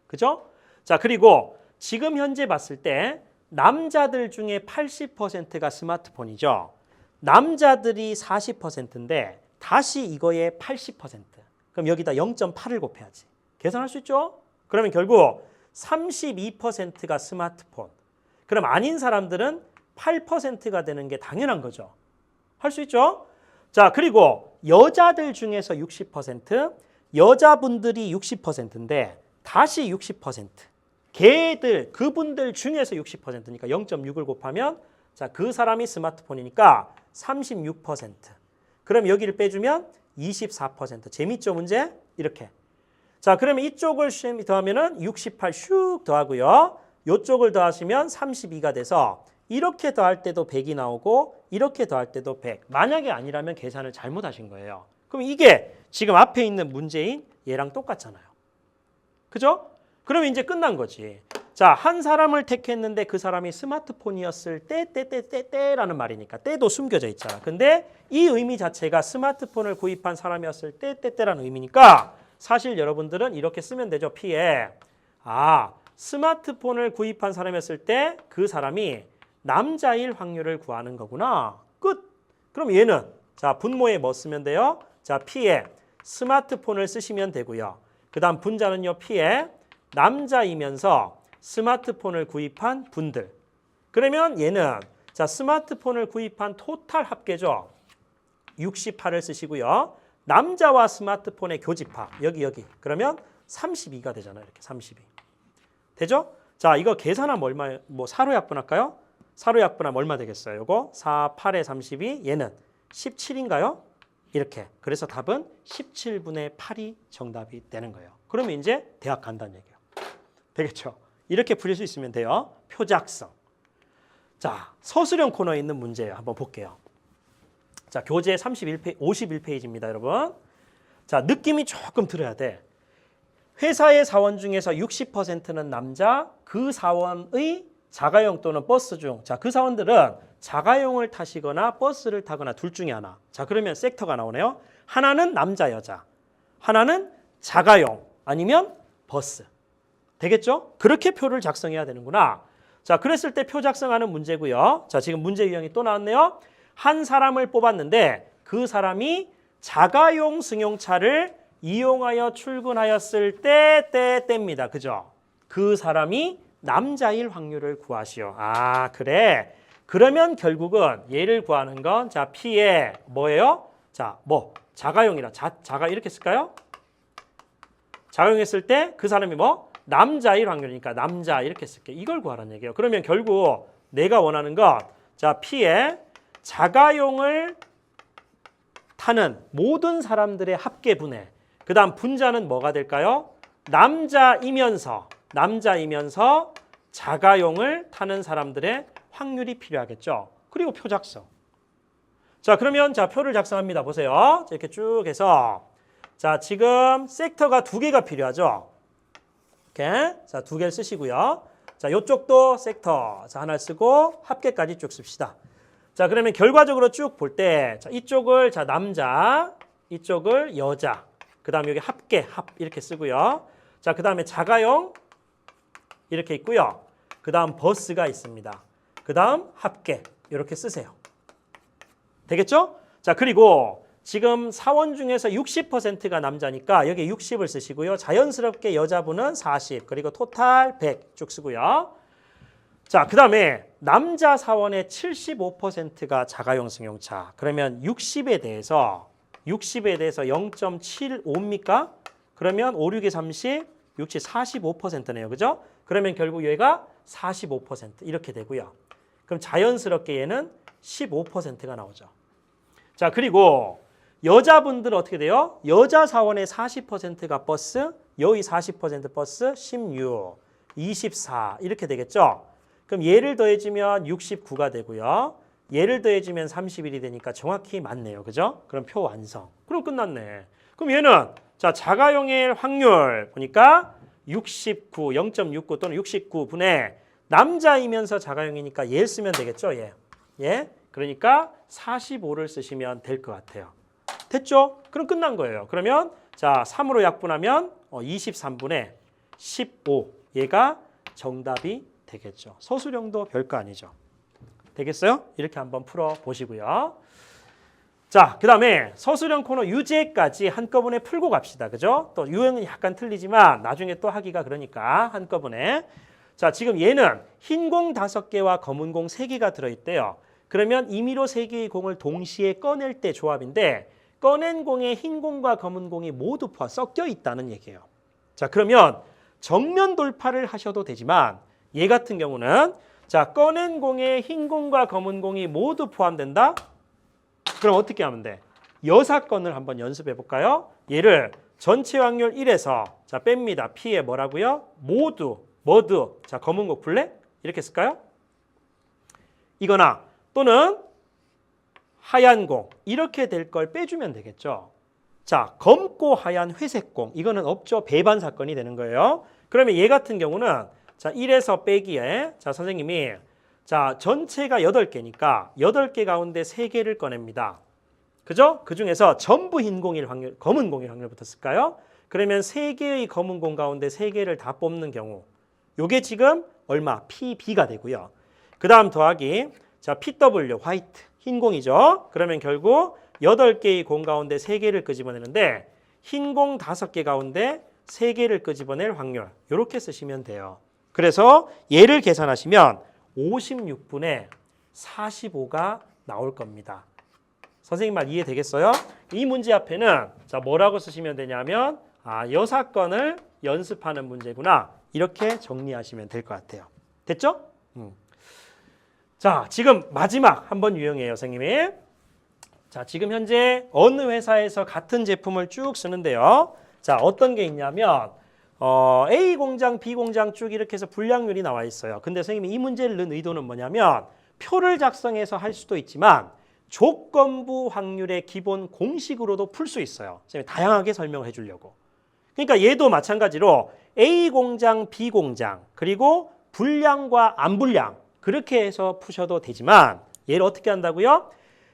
그죠? 자, 그리고 지금 현재 봤을 때 남자들 중에 80%가 스마트폰이죠. 남자들이 40%인데 다시 이거의 80%. 그럼 여기다 0.8을 곱해야지. 계산할 수 있죠? 그러면 결국 32%가 스마트폰. 그럼 아닌 사람들은 8%가 되는 게 당연한 거죠. 할 수 있죠? 자, 그리고 여자들 중에서 60%, 여자분들이 60%인데 다시 60%. 걔들, 그분들 중에서 60%니까 0.6을 곱하면 자, 그 사람이 스마트폰이니까 36%. 그럼 여기를 빼주면 24%. 재밌죠, 문제? 이렇게. 자, 그러면 이쪽을 더하면은 68 슉 더하고요. 이쪽을 더하시면 32가 돼서 이렇게 더할 때도 100이 나오고 이렇게 더할 때도 100. 만약에 아니라면 계산을 잘못하신 거예요. 그럼 이게 지금 앞에 있는 문제인 얘랑 똑같잖아요. 그죠? 그러면 이제 끝난 거지. 자, 한 사람을 택했는데 그 사람이 스마트폰이었을 때라는 말이니까 때도 숨겨져 있잖아. 근데 이 의미 자체가 스마트폰을 구입한 사람이었을 때라는 의미니까 사실 여러분들은 이렇게 쓰면 되죠. P에. 아, 스마트폰을 구입한 사람이었을 때 그 사람이 남자일 확률을 구하는 거구나. 끝. 그럼 얘는 자, 분모에 뭐 쓰면 돼요? 자, P에 스마트폰을 쓰시면 되고요. 그 다음 분자는요. P에 남자이면서 스마트폰을 구입한 분들. 그러면 얘는 자, 스마트폰을 구입한 토탈 합계죠. 68을 쓰시고요. 남자와 스마트폰의 교집합. 여기. 그러면 32가 되잖아요. 이렇게 32. 되죠? 자, 이거 계산하면 얼마, 뭐 사로 약분할까요? 사로 약분하면 얼마 되겠어요? 이거 4, 8에 32. 얘는 17인가요? 이렇게. 그래서 답은 17분의 8이 정답이 되는 거예요. 그러면 이제 대학 간다는 얘기예요. 되겠죠? 이렇게 풀릴 수 있으면 돼요. 표작성. 자, 서술형 코너에 있는 문제예요. 한번 볼게요. 자, 교재 51페이지입니다, 여러분. 자, 느낌이 조금 들어야 돼. 회사의 사원 중에서 60%는 남자, 그 사원의 자가용 또는 버스 중, 자, 그 사원들은 자가용을 타시거나 버스를 타거나 둘 중에 하나. 자, 그러면 섹터가 나오네요. 하나는 남자, 여자. 하나는 자가용 아니면 버스. 되겠죠? 그렇게 표를 작성해야 되는구나. 자, 그랬을 때 표 작성하는 문제고요. 자, 지금 문제 유형이 또 나왔네요. 한 사람을 뽑았는데 그 사람이 자가용 승용차를 이용하여 출근하였을 때입니다. 그죠? 그 사람이 남자일 확률을 구하시오. 아, 그래. 그러면 결국은 얘를 구하는 건 자, P에 뭐예요? 자, 뭐 자가용이라 자가 이렇게 쓸까요? 자가용했을 때 그 사람이 뭐 남자일 확률이니까 남자 이렇게 쓸게. 이걸 구하라는 얘기예요. 그러면 결국 내가 원하는 건 자, P에 자가용을 타는 모든 사람들의 합계분의 그 다음 분자는 뭐가 될까요? 남자이면서 자가용을 타는 사람들의 확률이 필요하겠죠. 그리고 표 작성. 자, 그러면 자, 표를 작성합니다. 보세요. 이렇게 쭉 해서 자, 지금 섹터가 2개가 필요하죠. 이렇게. 자, 2개를 쓰시고요. 자, 이쪽도 섹터. 자, 하나 쓰고 합계까지 쭉 씁시다. 자, 그러면 결과적으로 쭉 볼 때 자, 이쪽을 자, 남자, 이쪽을 여자. 그다음에 여기 합계, 이렇게 쓰고요. 자, 그다음에 자가용 이렇게 있고요. 그다음 버스가 있습니다. 그다음 합계 이렇게 쓰세요. 되겠죠? 자, 그리고 지금 사원 중에서 60%가 남자니까 여기 60을 쓰시고요. 자연스럽게 여자분은 40, 그리고 토탈 100 쭉 쓰고요. 자, 그다음에 남자 사원의 75%가 자가용 승용차. 그러면 60에 대해서 0.75입니까? 그러면 5, 6에 30, 60, 45%네요. 그죠? 그러면 결국 얘가 45% 이렇게 되고요. 그럼 자연스럽게 얘는 15%가 나오죠. 자, 그리고 여자분들은 어떻게 돼요? 여자 사원의 40%가 버스, 여의 40% 버스, 16, 24 이렇게 되겠죠? 그럼 얘를 더해주면 69가 되고요. 얘를 더해주면 31이 되니까 정확히 맞네요. 그죠? 그럼 표 완성. 그럼 끝났네. 그럼 얘는 자 자가용일 확률 보니까 69, 0.69 또는 69분의 남자이면서 자가용이니까 얘 쓰면 되겠죠? 얘. 그러니까 45를 쓰시면 될 것 같아요. 됐죠? 그럼 끝난 거예요. 그러면 자 3으로 약분하면 23분의 15 얘가 정답이 되겠죠. 서술형도 별거 아니죠. 되겠어요? 이렇게 한번 풀어보시고요. 자, 그 다음에 서술형 코너 유제까지 한꺼번에 풀고 갑시다. 그죠? 또 유형은 약간 틀리지만 나중에 또 하기가 그러니까 한꺼번에. 자, 지금 얘는 흰 공 5개와 검은 공 3개가 들어있대요. 그러면 임의로 3개의 공을 동시에 꺼낼 때 조합인데 꺼낸 공에 흰 공과 검은 공이 모두 섞여 있다는 얘기예요. 자, 그러면 정면 돌파를 하셔도 되지만 얘 같은 경우는 자 꺼낸 공에 흰 공과 검은 공이 모두 포함된다? 그럼 어떻게 하면 돼? 여사건을 한번 연습해 볼까요? 얘를 전체 확률 1에서 자 뺍니다. P에 뭐라고요? 모두 자 검은 공 블랙 이렇게 쓸까요? 이거나 또는 하얀 공 이렇게 될 걸 빼주면 되겠죠. 자 검고 하얀 회색 공 이거는 없죠. 배반 사건이 되는 거예요. 그러면 얘 같은 경우는 자 1에서 빼기에 자 선생님이 자 전체가 8개니까 8개 가운데 3개를 꺼냅니다. 그죠? 그 중에서 전부 흰 공일 확률, 검은 공일 확률부터 쓸까요? 그러면 3개의 검은 공 가운데 3개를 다 뽑는 경우 요게 지금 얼마? PB가 되고요. 그 다음 더하기 자 PW 화이트 흰 공이죠. 그러면 결국 8개의 공 가운데 3개를 끄집어내는데 흰 공 5개 가운데 3개를 끄집어낼 확률 이렇게 쓰시면 돼요. 그래서 얘를 계산하시면 56분의 45가 나올 겁니다. 선생님 말 이해되겠어요? 이 문제 앞에는 자 뭐라고 쓰시면 되냐면 여사건을 연습하는 문제구나 이렇게 정리하시면 될 것 같아요. 됐죠? 자 지금 마지막 한번 유형이에요 선생님이. 자 지금 현재 어느 회사에서 같은 제품을 쭉 쓰는데요. 자 어떤 게 있냐면 A 공장, B 공장 쭉 이렇게 해서 분량률이 나와 있어요. 근데 선생님이 이 문제를 넣은 의도는 뭐냐면 표를 작성해서 할 수도 있지만 조건부 확률의 기본 공식으로도 풀 수 있어요. 선생님이 다양하게 설명을 해주려고. 그러니까 얘도 마찬가지로 A 공장, B 공장 그리고 분량과 안 분량 그렇게 해서 푸셔도 되지만 얘를 어떻게 한다고요?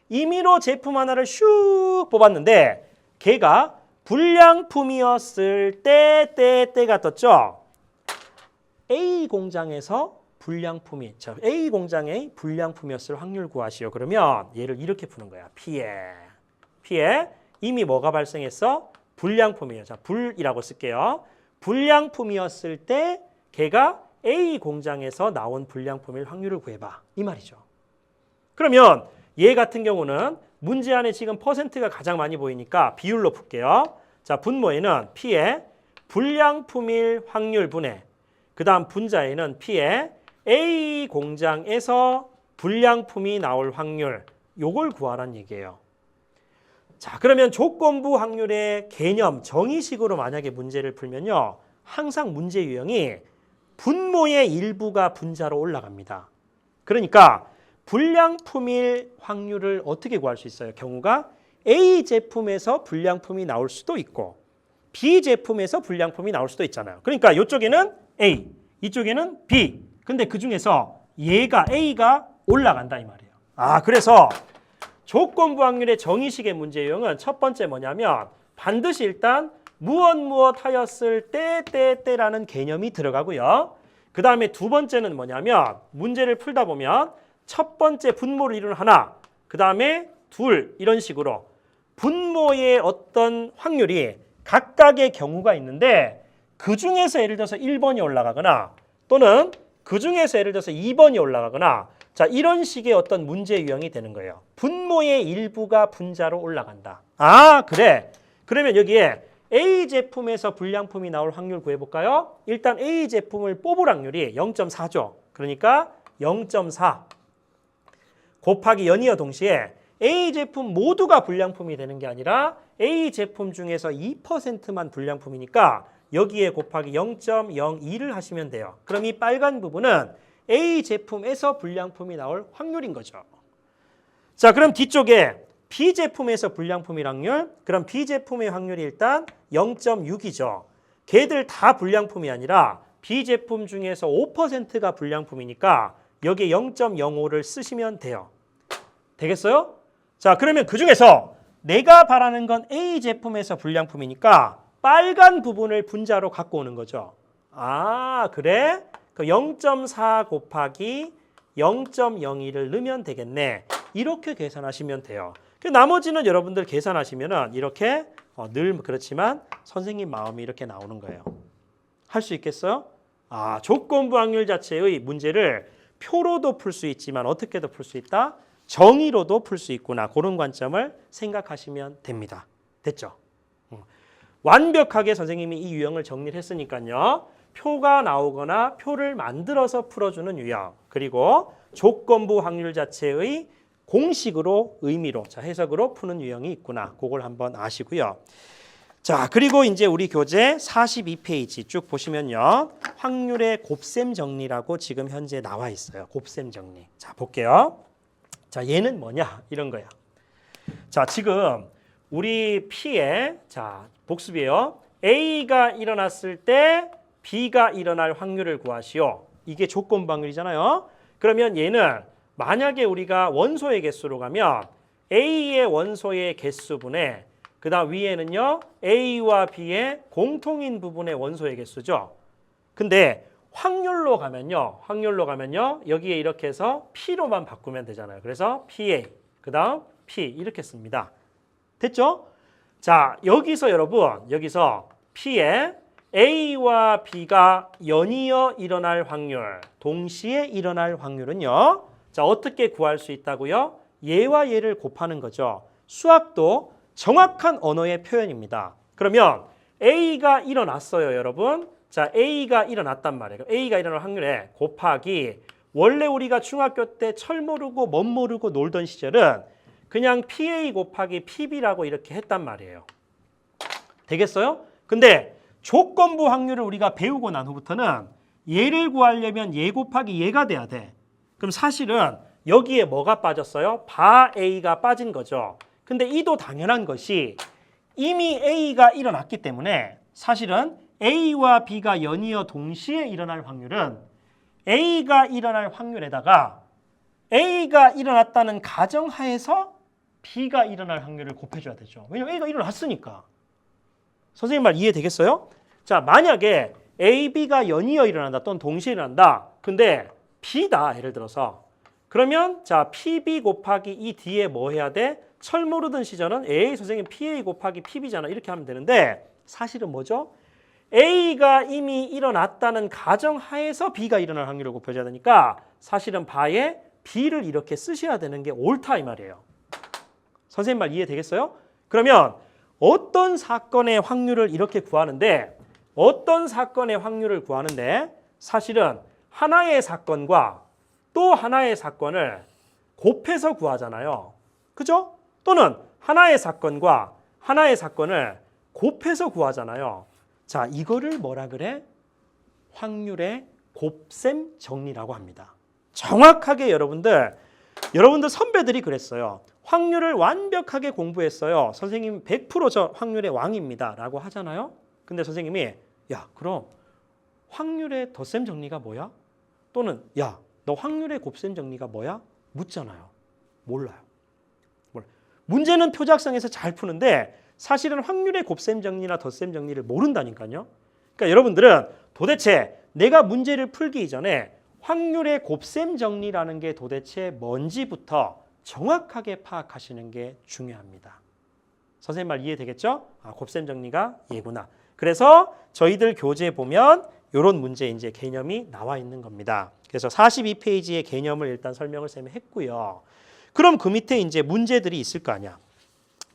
임의로 제품 하나를 슉 뽑았는데 걔가 불량품이었을 때가 떴죠. A 공장에서 불량품이 A 공장의 불량품이었을 확률 구하시오. 그러면 얘를 이렇게 푸는 거야. P에 이미 뭐가 발생했어? 불량품이에요. 자, 불이라고 쓸게요. 불량품이었을 때 걔가 A 공장에서 나온 불량품일 확률을 구해봐. 이 말이죠. 그러면 얘 같은 경우는 문제 안에 지금 퍼센트가 가장 많이 보이니까 비율로 풀게요. 자, 분모에는 P에 불량품일 확률 분해. 그 다음 분자에는 P에 A 공장에서 불량품이 나올 확률. 요걸 구하란 얘기예요. 자, 그러면 조건부 확률의 개념, 정의식으로 만약에 문제를 풀면요. 항상 문제 유형이 분모의 일부가 분자로 올라갑니다. 그러니까 불량품일 확률을 어떻게 구할 수 있어요? 경우가 A 제품에서 불량품이 나올 수도 있고 B 제품에서 불량품이 나올 수도 있잖아요. 그러니까 이쪽에는 A, 이쪽에는 B. 근데 그 중에서 얘가 A가 올라간다 이 말이에요. 그래서 조건부 확률의 정의식의 문제 유형은 첫 번째 뭐냐면 반드시 일단 무엇 하였을 때라는 개념이 들어가고요. 그 다음에 두 번째는 뭐냐면 문제를 풀다 보면 첫 번째 분모를 이루는 하나, 그 다음에 둘 이런 식으로 분모의 어떤 확률이 각각의 경우가 있는데 그 중에서 예를 들어서 1번이 올라가거나 또는 그 중에서 예를 들어서 2번이 올라가거나 자 이런 식의 어떤 문제 유형이 되는 거예요. 분모의 일부가 분자로 올라간다. 그래. 그러면 여기에 A 제품에서 불량품이 나올 확률 구해볼까요? 일단 A 제품을 뽑을 확률이 0.4죠. 그러니까 0.4 곱하기 연이어 동시에 A 제품 모두가 불량품이 되는 게 아니라 A 제품 중에서 2%만 불량품이니까 여기에 곱하기 0.02를 하시면 돼요. 그럼 이 빨간 부분은 A 제품에서 불량품이 나올 확률인 거죠. 자, 그럼 뒤쪽에 B 제품에서 불량품일 확률, 그럼 B 제품의 확률이 일단 0.6이죠. 걔들 다 불량품이 아니라 B 제품 중에서 5%가 불량품이니까 여기에 0.05를 쓰시면 돼요. 되겠어요? 자, 그러면 그 중에서 내가 바라는 건 A 제품에서 불량품이니까 빨간 부분을 분자로 갖고 오는 거죠. 아, 그래? 그 0.4 곱하기 0.02를 넣으면 되겠네. 이렇게 계산하시면 돼요. 그 나머지는 여러분들 계산하시면은 이렇게 늘 그렇지만 선생님 마음이 이렇게 나오는 거예요. 할 수 있겠어요? 아, 조건부 확률 자체의 문제를 표로도 풀 수 있지만 어떻게도 풀 수 있다? 정의로도 풀 수 있구나. 그런 관점을 생각하시면 됩니다. 됐죠? 완벽하게 선생님이 이 유형을 정리를 했으니까요. 표가 나오거나 표를 만들어서 풀어주는 유형, 그리고 조건부 확률 자체의 공식으로 의미로 해석으로 푸는 유형이 있구나. 그걸 한번 아시고요. 자, 그리고 이제 우리 교재 42페이지 쭉 보시면요. 확률의 곱셈 정리라고 지금 현재 나와 있어요. 곱셈 정리. 자, 볼게요. 자, 얘는 뭐냐? 이런 거야. 자, 지금 우리 P의 자, 복습이에요. A가 일어났을 때 B가 일어날 확률을 구하시오. 이게 조건부 확률이잖아요. 그러면 얘는 만약에 우리가 원소의 개수로 가면 A의 원소의 개수분의 그 다음 위에는요 A와 B의 공통인 부분의 원소의 개수죠. 근데 확률로 가면요 여기에 이렇게 해서 P로만 바꾸면 되잖아요. 그래서 PA 그 다음 P 이렇게 씁니다. 됐죠? 자, 여기서 여러분 여기서 P에 A와 B가 연이어 일어날 확률, 동시에 일어날 확률은요. 자, 어떻게 구할 수 있다고요? 얘와 얘를 곱하는 거죠. 수학도 정확한 언어의 표현입니다. 그러면 A가 일어났어요, 여러분. 자, A가 일어났단 말이에요. A가 일어날 확률에 곱하기 원래 우리가 중학교 때 철 모르고 멋 모르고 놀던 시절은 그냥 PA 곱하기 PB라고 이렇게 했단 말이에요. 되겠어요? 근데 조건부 확률을 우리가 배우고 난 후부터는 얘를 구하려면 얘 곱하기 얘가 돼야 돼. 그럼 사실은 여기에 뭐가 빠졌어요? 바 A가 빠진 거죠. 근데 이도 당연한 것이 이미 A가 일어났기 때문에 사실은 A와 B가 연이어 동시에 일어날 확률은 A가 일어날 확률에다가 A가 일어났다는 가정하에서 B가 일어날 확률을 곱해줘야 되죠. 왜냐면 A가 일어났으니까. 선생님 말 이해되겠어요? 자, 만약에 A, B가 연이어 일어난다 또는 동시에 일어난다. 근데 B다 예를 들어서 그러면 자 PB 곱하기 이 뒤에 뭐 해야 돼? 철 모르던 시절은 A 선생님 PA 곱하기 PB잖아 이렇게 하면 되는데 사실은 뭐죠? A가 이미 일어났다는 가정하에서 B가 일어날 확률을 곱해줘야 되니까 사실은 바에 B를 이렇게 쓰셔야 되는 게 옳다 이 말이에요. 선생님 말 이해되겠어요? 그러면 어떤 사건의 확률을 이렇게 구하는데 사실은 하나의 사건과 또 하나의 사건을 곱해서 구하잖아요. 그죠? 또는 하나의 사건과 하나의 사건을 곱해서 구하잖아요. 자, 이거를 뭐라 그래? 확률의 곱셈 정리라고 합니다. 정확하게 여러분들 선배들이 그랬어요. 확률을 완벽하게 공부했어요. 선생님 100% 저 확률의 왕입니다. 라고 하잖아요. 근데 선생님이 야, 그럼 확률의 덧셈 정리가 뭐야? 또는 야, 너 확률의 곱셈 정리가 뭐야? 묻잖아요. 몰라요. 문제는 표작성에서 잘 푸는데 사실은 확률의 곱셈 정리나 덧셈 정리를 모른다니까요. 그러니까 여러분들은 도대체 내가 문제를 풀기 이전에 확률의 곱셈 정리라는 게 도대체 뭔지부터 정확하게 파악하시는 게 중요합니다. 선생님 말 이해되겠죠? 아, 곱셈 정리가 얘구나. 그래서 저희들 교재에 보면 이런 문제 이제 개념이 나와 있는 겁니다. 그래서 42페이지의 개념을 일단 설명을 쌤이 했고요. 그럼 그 밑에 이제 문제들이 있을 거 아니야.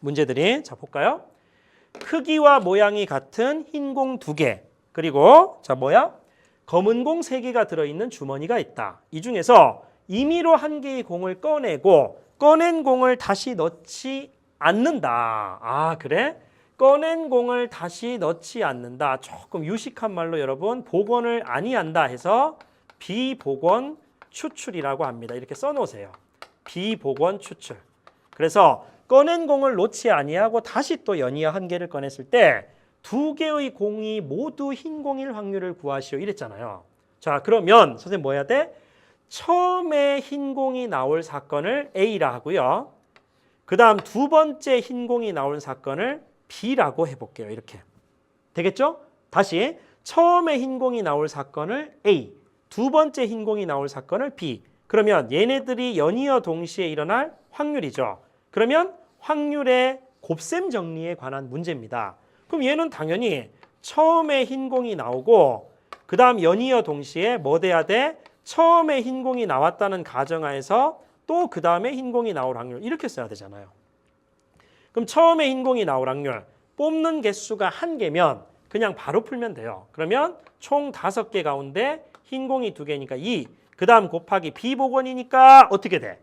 문제들이 자 볼까요? 크기와 모양이 같은 흰 공 2개. 그리고 자 뭐야? 검은 공 3개가 들어있는 주머니가 있다. 이 중에서 임의로 한 개의 공을 꺼내고 꺼낸 공을 다시 넣지 않는다. 아, 그래? 꺼낸 공을 다시 넣지 않는다. 조금 유식한 말로 여러분 복원을 아니한다 해서 비복원 추출이라고 합니다. 이렇게 써놓으세요. 비복원 추출. 그래서 꺼낸 공을 놓지 아니하고 다시 또 연이어 한 개를 꺼냈을 때 2개의 공이 모두 흰 공일 확률을 구하시오 이랬잖아요. 자, 그러면 선생님 뭐 해야 돼? 처음에 흰 공이 나올 사건을 A라 하고요. 그 다음 2번째 흰 공이 나온 사건을 B라고 해볼게요. 이렇게. 되겠죠? 다시 처음에 흰 공이 나올 사건을 A, 2번째 흰 공이 나올 사건을 B. 그러면 얘네들이 연이어 동시에 일어날 확률이죠. 그러면 확률의 곱셈 정리에 관한 문제입니다. 그럼 얘는 당연히 처음에 흰 공이 나오고 그 다음 연이어 동시에 뭐 돼야 돼? 처음에 흰 공이 나왔다는 가정하에서 또 그 다음에 흰 공이 나올 확률 이렇게 써야 되잖아요. 그럼 처음에 흰 공이 나올 확률 뽑는 개수가 1개면 그냥 바로 풀면 돼요. 그러면 총 5개 가운데 흰 공이 2개니까 2. 그 다음 곱하기 비복원이니까 어떻게 돼?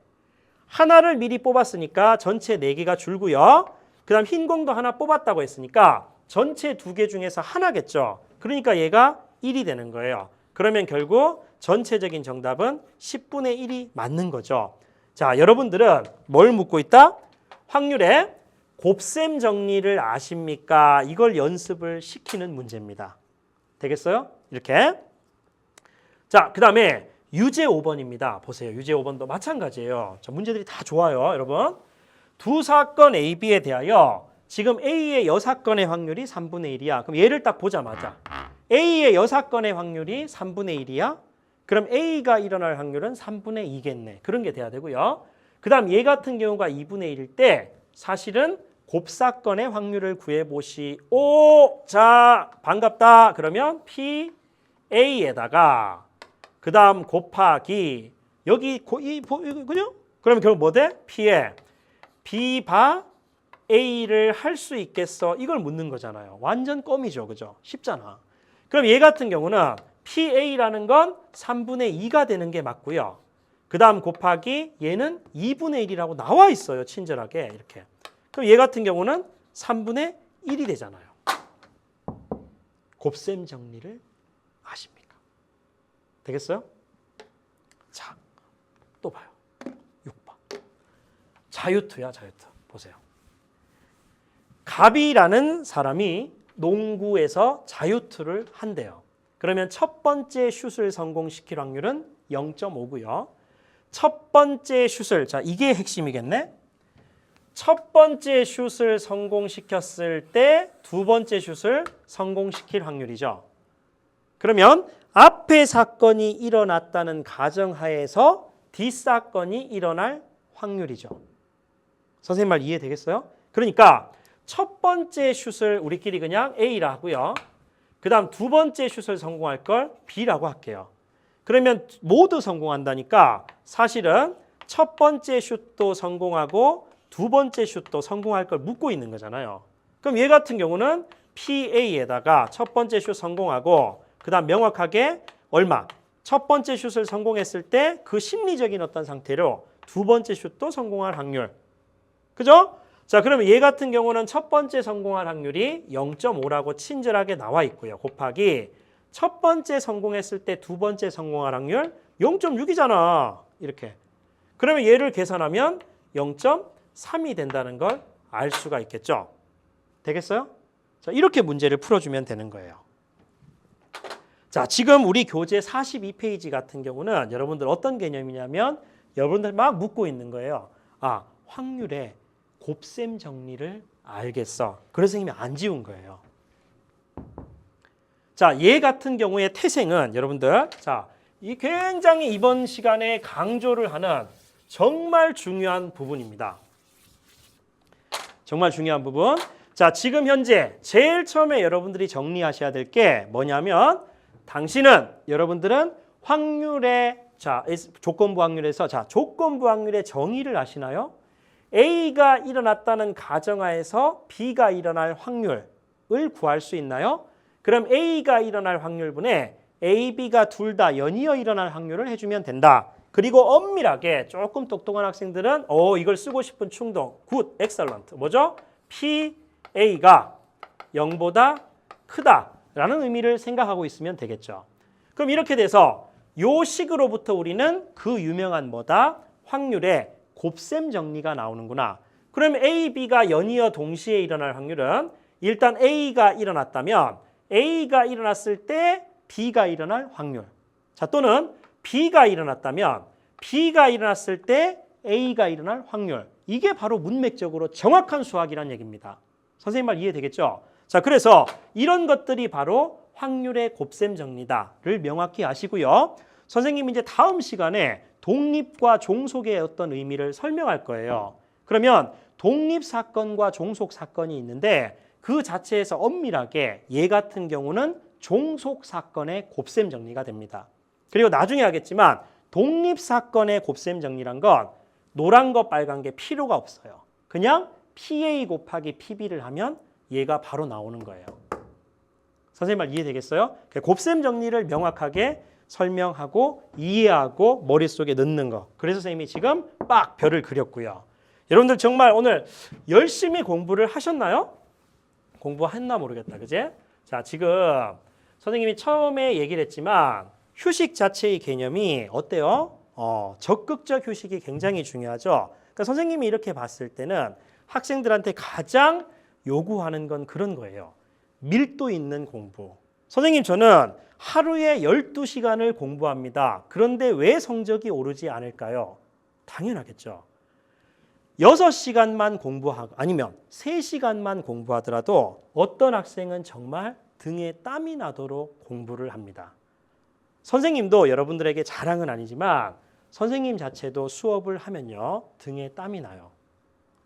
하나를 미리 뽑았으니까 전체 4개가 줄고요. 그 다음 흰 공도 하나 뽑았다고 했으니까 전체 2개 중에서 하나겠죠. 그러니까 얘가 1이 되는 거예요. 그러면 결국 전체적인 정답은 10분의 1이 맞는 거죠. 자, 여러분들은 뭘 묻고 있다? 확률의 곱셈 정리를 아십니까? 이걸 연습을 시키는 문제입니다. 되겠어요? 이렇게. 자, 그 다음에 유제 5번입니다. 보세요. 유제 5번도 마찬가지예요. 자, 문제들이 다 좋아요, 여러분. 두 사건 A, B에 대하여 지금 A의 여사건의 확률이 3분의 1이야. 그럼 얘를 딱 보자마자 A의 여사건의 확률이 3분의 1이야. 그럼 A가 일어날 확률은 3분의 2겠네. 그런 게 돼야 되고요. 그 다음 얘 같은 경우가 2분의 1일 때 사실은 곱사건의 확률을 구해보시오. 자, 반갑다. 그러면 PA에다가 그 다음 곱하기 여기 그죠? 그러면 결국 뭐 돼? P에 B바 A를 할 수 있겠어? 이걸 묻는 거잖아요. 완전 껌이죠. 그죠? 쉽잖아. 그럼 얘 같은 경우는 PA라는 건 3분의 2가 되는 게 맞고요. 그 다음 곱하기 얘는 2분의 1이라고 나와 있어요. 친절하게 이렇게. 그럼 얘 같은 경우는 3분의 1이 되잖아요. 곱셈 정리를 아십니까? 되겠어요? 자, 또 봐요. 6번. 자유투야, 자유투. 보세요. 갑이라는 사람이 농구에서 자유투를 한대요. 그러면 첫 번째 슛을 성공시킬 확률은 0.5고요. 첫 번째 슛을, 자, 이게 핵심이겠네. 첫 번째 슛을 성공시켰을 때 두 번째 슛을 성공시킬 확률이죠. 그러면 앞에 사건이 일어났다는 가정하에서 뒷사건이 일어날 확률이죠. 선생님 말 이해되겠어요? 그러니까 첫 번째 슛을 우리끼리 그냥 A라 하고요. 그 다음 두 번째 슛을 성공할 걸 B라고 할게요. 그러면 모두 성공한다니까 사실은 첫 번째 슛도 성공하고 두 번째 슛도 성공할 걸 묻고 있는 거잖아요. 그럼 얘 같은 경우는 PA에다가 첫 번째 슛 성공하고 그 다음 명확하게 얼마? 첫 번째 슛을 성공했을 때 그 심리적인 어떤 상태로 두 번째 슛도 성공할 확률. 그죠? 자, 그러면 얘 같은 경우는 첫 번째 성공할 확률이 0.5라고 친절하게 나와 있고요. 곱하기 첫 번째 성공했을 때 두 번째 성공할 확률 0.6이잖아. 이렇게. 그러면 얘를 계산하면 0.3이 된다는 걸 알 수가 있겠죠. 되겠어요? 자, 이렇게 문제를 풀어주면 되는 거예요. 자, 지금 우리 교재 42페이지 같은 경우는 여러분들 어떤 개념이냐면 여러분들 막 묻고 있는 거예요. 아, 확률의 곱셈 정리를 알겠어. 그래서 선생님이 안 지운 거예요. 자, 얘 같은 경우의 태생은 여러분들, 자, 이 굉장히 이번 시간에 강조를 하는 정말 중요한 부분입니다. 정말 중요한 부분. 자, 지금 현재 제일 처음에 여러분들이 정리하셔야 될 게 뭐냐면 당신은 여러분들은 확률의 자, 조건부 확률에서 자, 조건부 확률의 정의를 아시나요? A가 일어났다는 가정하에서 B가 일어날 확률을 구할 수 있나요? 그럼 A가 일어날 확률분에 A, B가 둘 다 연이어 일어날 확률을 해주면 된다. 그리고 엄밀하게 조금 똑똑한 학생들은 이걸 쓰고 싶은 충동. 굿, 엑셀런트. 뭐죠? P, A가 0보다 크다라는 의미를 생각하고 있으면 되겠죠. 그럼 이렇게 돼서 요 식으로부터 우리는 그 유명한 뭐다? 확률의 곱셈 정리가 나오는구나. 그럼 A, B가 연이어 동시에 일어날 확률은 일단 A가 일어났다면 A가 일어났을 때 B가 일어날 확률. 자, 또는 B가 일어났다면 B가 일어났을 때 A가 일어날 확률. 이게 바로 문맥적으로 정확한 수학이란 얘기입니다. 선생님 말 이해되겠죠? 자, 그래서 이런 것들이 바로 확률의 곱셈 정리다를 명확히 아시고요. 선생님이 이제 다음 시간에 독립과 종속의 어떤 의미를 설명할 거예요. 그러면 독립사건과 종속사건이 있는데 그 자체에서 엄밀하게 얘 같은 경우는 종속사건의 곱셈 정리가 됩니다. 그리고 나중에 하겠지만 독립사건의 곱셈 정리란 건 노란 거 빨간 게 필요가 없어요. 그냥 PA 곱하기 PB를 하면 얘가 바로 나오는 거예요. 선생님 말 이해되겠어요? 곱셈 정리를 명확하게 설명하고 이해하고 머릿속에 넣는 거. 그래서 선생님이 지금 빡 별을 그렸고요. 여러분들 정말 오늘 열심히 공부를 하셨나요? 공부했나 모르겠다. 그제? 자, 지금 선생님이 처음에 얘기를 했지만 휴식 자체의 개념이 어때요? 적극적 휴식이 굉장히 중요하죠. 그러니까 선생님이 이렇게 봤을 때는 학생들한테 가장 요구하는 건 그런 거예요. 밀도 있는 공부. 선생님 저는 하루에 12시간을 공부합니다. 그런데 왜 성적이 오르지 않을까요? 당연하겠죠. 6시간만 공부하고 아니면 3시간만 공부하더라도 어떤 학생은 정말 등에 땀이 나도록 공부를 합니다. 선생님도 여러분들에게 자랑은 아니지만 선생님 자체도 수업을 하면요. 등에 땀이 나요.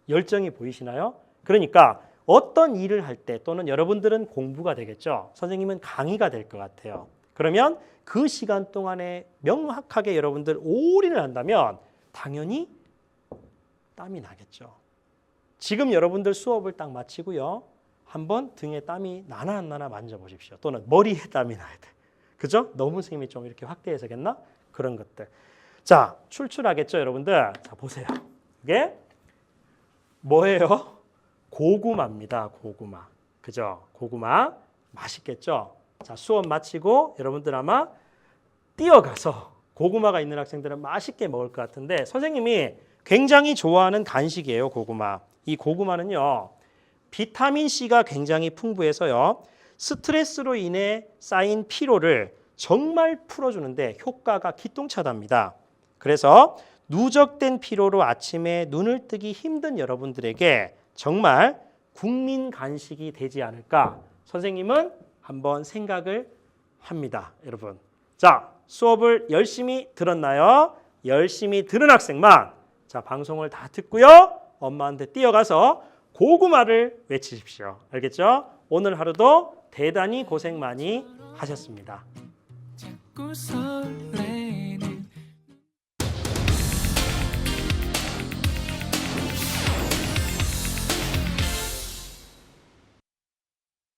열정이 보이시나요? 그러니까 어떤 일을 할 때 또는 여러분들은 공부가 되겠죠. 선생님은 강의가 될 것 같아요. 그러면 그 시간 동안에 명확하게 여러분들 올인을 한다면 당연히 땀이 나겠죠. 지금 여러분들 수업을 딱 마치고요. 한번 등에 땀이 나나 안 나나 만져보십시오. 또는 머리에 땀이 나야 돼. 그죠? 너무 선생님이 좀 이렇게 확대 해석했나? 그런 것들. 자, 출출하겠죠, 여러분들? 자, 보세요. 이게 뭐예요? 고구마입니다. 고구마. 그죠? 고구마. 맛있겠죠? 자, 수업 마치고 여러분들 아마 뛰어가서 고구마가 있는 학생들은 맛있게 먹을 것 같은데 선생님이 굉장히 좋아하는 간식이에요. 고구마. 이 고구마는요. 비타민C가 굉장히 풍부해서요. 스트레스로 인해 쌓인 피로를 정말 풀어주는데 효과가 기똥차답니다. 그래서 누적된 피로로 아침에 눈을 뜨기 힘든 여러분들에게 정말 국민 간식이 되지 않을까 선생님은 한번 생각을 합니다. 여러분. 자, 수업을 열심히 들었나요? 열심히 들은 학생만 자, 방송을 다 듣고요. 엄마한테 뛰어가서 고구마를 외치십시오. 알겠죠? 오늘 하루도 대단히 고생 많이 하셨습니다. 자꾸 설레